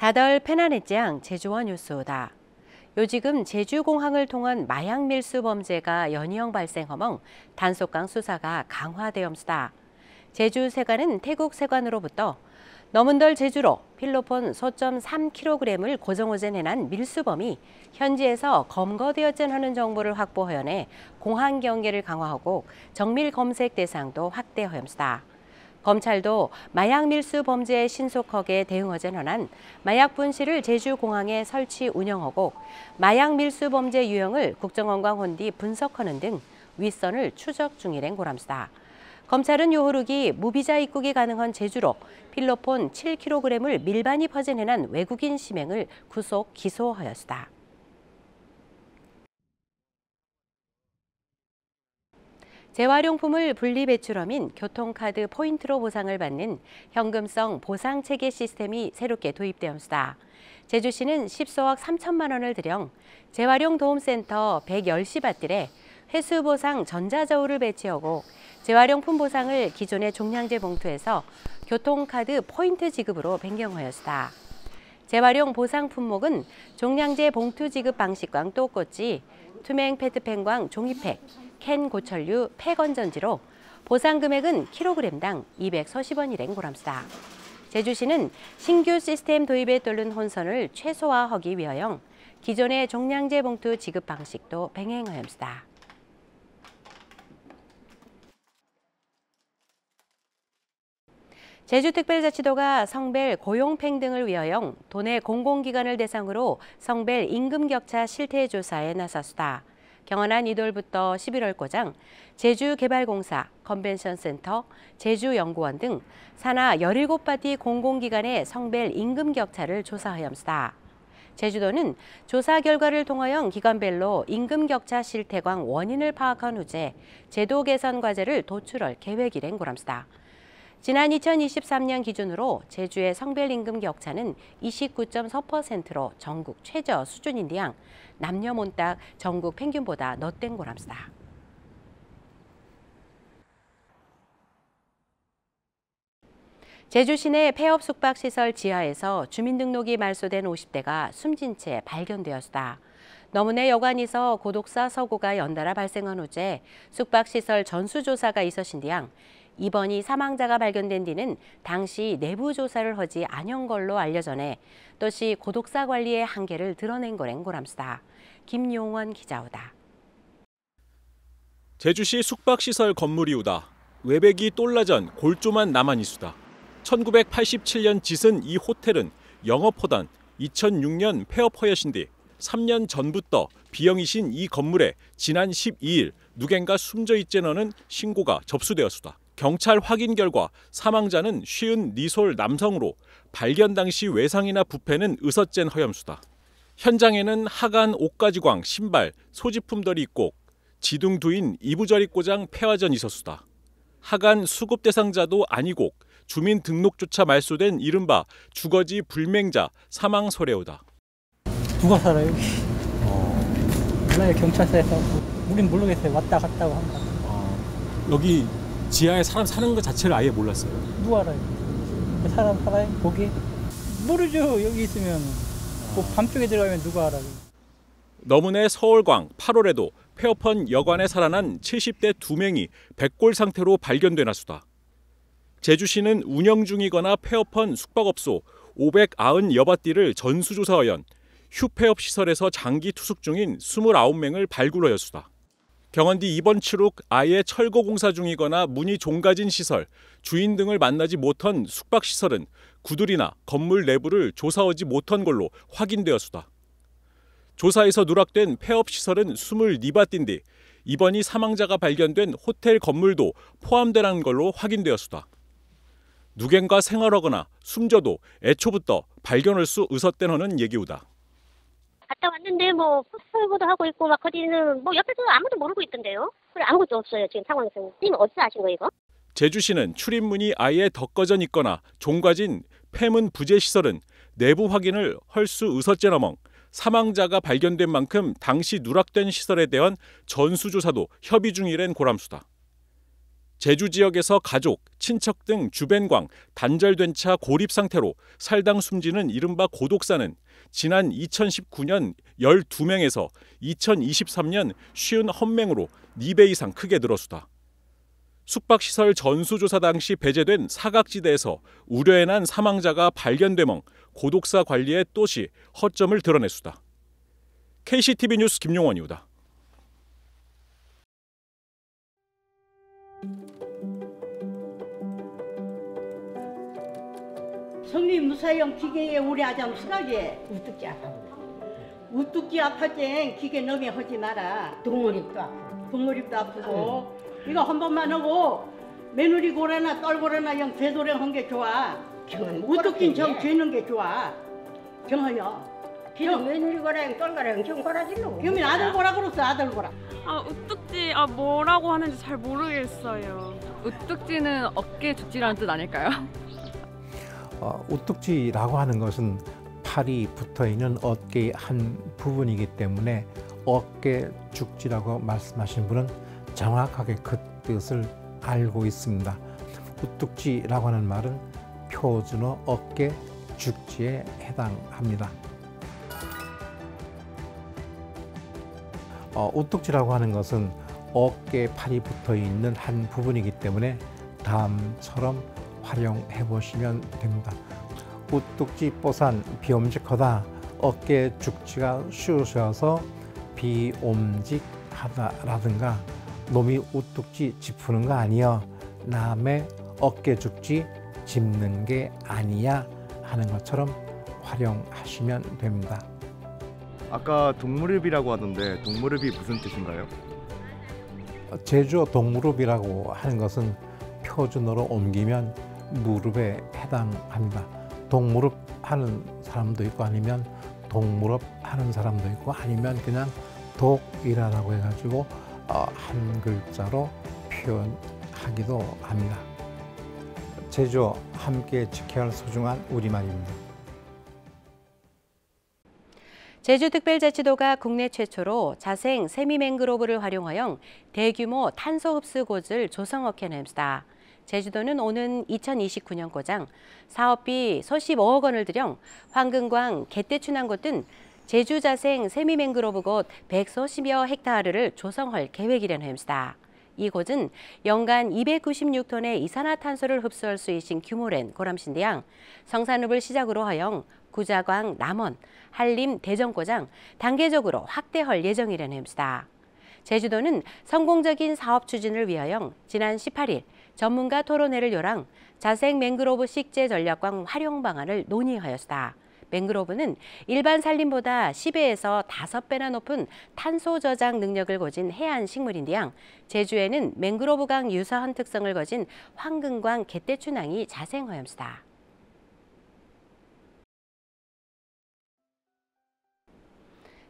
다덜 페나넷장 제주원 뉴스다. 요지금 제주공항을 통한 마약 밀수 범죄가 연이어 발생하멍 단속강 수사가 강화되었습니다. 제주 세관은 태국 세관으로부터 너문덜 제주로 필로폰 소점 3kg을 고정오전해난 밀수범이 현지에서 검거되었전 하는 정보를 확보하여내 공항 경계를 강화하고 정밀 검색 대상도 확대하였습니다. 검찰도 마약 밀수 범죄에 신속하게 대응하전 한한 마약 분실을 제주공항에 설치 운영하고 마약 밀수 범죄 유형을 국정원과 혼디 분석하는 등 윗선을 추적 중이란 고람수다. 검찰은 요흐르기 무비자 입국이 가능한 제주로 필로폰 7kg을 밀반이 퍼진해난 외국인 심행을 구속 기소하였다. 재활용품을 분리 배출함인 교통카드 포인트로 보상을 받는 현금성 보상체계 시스템이 새롭게 도입되었습니다. 제주시는 10억 3천만 원을 들여 재활용 도움센터 110시밭들에 회수보상 전자저울을 배치하고 재활용품 보상을 기존의 종량제 봉투에서 교통카드 포인트 지급으로 변경하였습니다. 재활용 보상 품목은 종량제 봉투 지급 방식과 똑같이 투명 페트펜광 종이팩, 캔 고철류, 폐건전지로 보상 금액은 킬로그램당 240원이란 고람수다. 제주시는 신규 시스템 도입에 따른 혼선을 최소화하기 위하여 기존의 종량제 봉투 지급 방식도 병행하였습니다. 제주특별자치도가 성별 고용평등을 위하여 도내 공공기관을 대상으로 성별 임금격차 실태조사에 나섰다. 경원안 2돌부터 11월고장 제주개발공사, 컨벤션센터, 제주연구원 등 산하 17파티 공공기관의 성별 임금격차를 조사하였습니다. 제주도는 조사 결과를 통하여 기관별로 임금격차 실태광 원인을 파악한 후에 제도 개선 과제를 도출할 계획이란 고람수다. 지난 2023년 기준으로 제주의 성별 임금 격차는 29.4%로 전국 최저 수준인데양 남녀 몬딱 전국 평균보다 너땡 고람수다. 제주 시내 폐업 숙박시설 지하에서 주민등록이 말소된 50대가 숨진 채 발견되었다. 너무내 여관에서 고독사 사고가 연달아 발생한 후에 숙박시설 전수조사가 있었신디양 이번이 사망자가 발견된 뒤는 당시 내부 조사를 하지 않은 걸로 알려져네 또시 고독사 관리의 한계를 드러낸 거랭 고람수다. 김용원 기자우다. 제주시 숙박시설 건물이우다. 외백이 똘라전 골조만 남아니수다. 1987년 짓은 이 호텔은 영업하던 2006년 폐업허여신 뒤 3년 전부터 비영이신 이 건물에 지난 12일 누군가 숨져 있제너는 신고가 접수되었수다. 경찰 확인 결과 사망자는 54솔 남성으로 발견 당시 외상이나 부패는 의섯젠 허염수다. 현장에는 하간 옷가지광, 신발, 소지품들이 있고 지둥두인 이부저리 꼬장 폐화전 있었수다. 하간 수급 대상자도 아니고 주민등록조차 말소된 이른바 주거지 불맹자 사망 소래우다. 누가 살아요 여기? 몰라요. 경찰서에서 우린 모르겠어요. 왔다 갔다 한다. 여기 지하에 사람 사는 것 자체를 아예 몰랐어요. 누가 알아요? 그 사람 살아요? 거기? 모르죠. 여기 있으면 뭐 밤쪽에 들어가면 누가 알아요? 너문의 서울광 8월에도 폐업한 여관에 살아난 70대 2명이 백골 상태로 발견되나수다. 제주시는 운영 중이거나 폐업한 숙박업소 590여바띠를 전수조사하연 휴폐업 시설에서 장기 투숙 중인 29명을 발굴하였수다. 경원디 이번 추록 아예 철거 공사 중이거나 문이 종가진 시설, 주인 등을 만나지 못한 숙박시설은 구들이나 건물 내부를 조사하지 못한 걸로 확인되었수다. 조사에서 누락된 폐업시설은 24바띠인데 이번이 사망자가 발견된 호텔 건물도 포함되는 걸로 확인되었수다. 누군가 생활하거나 숨져도 애초부터 발견할 수 의섰대너는 얘기우다. 갔다 왔는데 뭐 포스터보도 하고 있고 막 거기는 뭐 옆에서 아무도 모르고 있던데요. 그래 아무것도 없어요 지금 상황에서. 선생님 어디서 아신 거예요 이거? 제주시는 출입문이 아예 덮어져 있거나 종가진 폐문 부재 시설은 내부 확인을 할 수 의섰제너멍 사망자가 발견된 만큼 당시 누락된 시설에 대한 전수조사도 협의 중이란 고람수다. 제주 지역에서 가족, 친척 등 주변광, 단절된 차 고립 상태로 살당 숨지는 이른바 고독사는 지난 2019년 12명에서 2023년 51명으로 4배 이상 크게 늘었수다. 숙박시설 전수조사 당시 배제된 사각지대에서 우려에 난 사망자가 발견되멍 고독사 관리에 또시 허점을 드러냈수다. KCTV 뉴스 김용원이다. 성리 무사형 기계에 우리 아장 수락에 우뚝지 아파. 우뚝지 아파쟁 기계 너미 하지 마라. 동물입도 아프고. 동물입도 아프고. 이거 한 번만 하고 며느리 고래나 딸 고래나 영 되도록 한 게 좋아. 우뚝진 정 죄는 게 좋아. 정하여. 기는 며느리 고랑 딸 고랑 정 고라질로. 그러면 아들 고라 그랬어 아들 고라. 우뚝지 뭐라고 하는지 잘 모르겠어요. 우뚝지는 어깨 죽지라는 뜻 아닐까요? 우뚝지라고 하는 것은 팔이 붙어있는 어깨의 한 부분이기 때문에 어깨 죽지라고 말씀하신 분은 정확하게 그 뜻을 알고 있습니다. 우뚝지라고 하는 말은 표준어 어깨 죽지에 해당합니다. 우뚝지라고 하는 것은 어깨에 팔이 붙어있는 한 부분이기 때문에 다음처럼 활용해 보시면 됩니다. 우뚝지 뽀산 비옴직하다. 어깨 죽지가 쉬우셔서 비옴직하다라든가 놈이 우뚝지 짚는 거 아니여. 남의 어깨 죽지 짚는 게 아니야 하는 것처럼 활용하시면 됩니다. 아까 동무릎이라고 하던데 동무릎이 무슨 뜻인가요? 제주어 동무릎이라고 하는 것은 표준어로 옮기면 무릎에 해당합니다. 동무릎 하는 사람도 있고 아니면 동무릎 하는 사람도 있고 아니면 그냥 독이라고 해가지고 한 글자로 표현하기도 합니다. 제주어 함께 지켜야 할 소중한 우리말입니다. 제주특별자치도가 국내 최초로 자생 세미맹그로브를 활용하여 대규모 탄소 흡수 곳을 조성하겠습니다. 제주도는 오는 2029년 고장 사업비 서십 5억 원을 들여 황금광, 갯대춘항곳 등 제주자생 세미맹그로브 곳 140여 헥타르를 조성할 계획이라는 합니다. 이 곳은 연간 296톤의 이산화탄소를 흡수할 수 있는 규모랜 고람신대양 성산읍을 시작으로 하여 구자광, 남원, 한림, 대전고장 단계적으로 확대할 예정이라는 합니다. 제주도는 성공적인 사업 추진을 위하여 지난 18일 전문가 토론회를 열왕 자생 맹그로브 식재 전략광 활용 방안을 논의하였다. 맹그로브는 일반 산림보다 10배에서 5배나 높은 탄소 저장 능력을 가진 해안 식물인데요. 제주에는 맹그로브강 유사한 특성을 가진 황금광 갯대춘항이 자생하였다.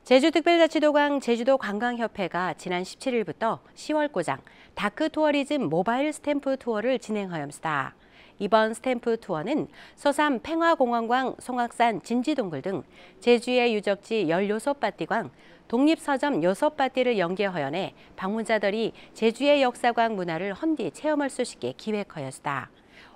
제주특별자치도강 제주도관광협회가 지난 17일부터 10월고장 다크투어리즘 모바일 스탬프 투어를 진행하였습니다. 이번 스탬프 투어는 서삼 팽화공원광, 송악산 진지동굴 등 제주의 유적지 16바띠광, 독립서점 6바띠를 연계하여내 방문자들이 제주의 역사광 문화를 헌디 체험할 수 있게 기획하였습니다.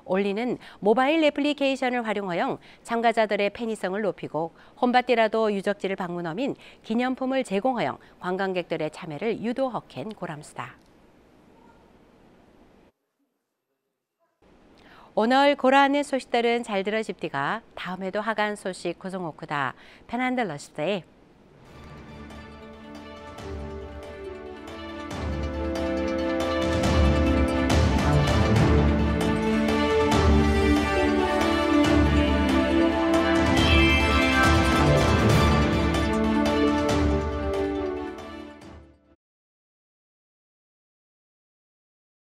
올리는 모바일 애플리케이션을 활용하여 참가자들의 편의성을 높이고 홈바띠라도 유적지를 방문하면 기념품을 제공하여 관광객들의 참여를 유도하겐 고람수다. 오늘 고라하는 소식들은 잘 들어집디가 다음에도 하간 소식 구성호크다. 편안들 러시대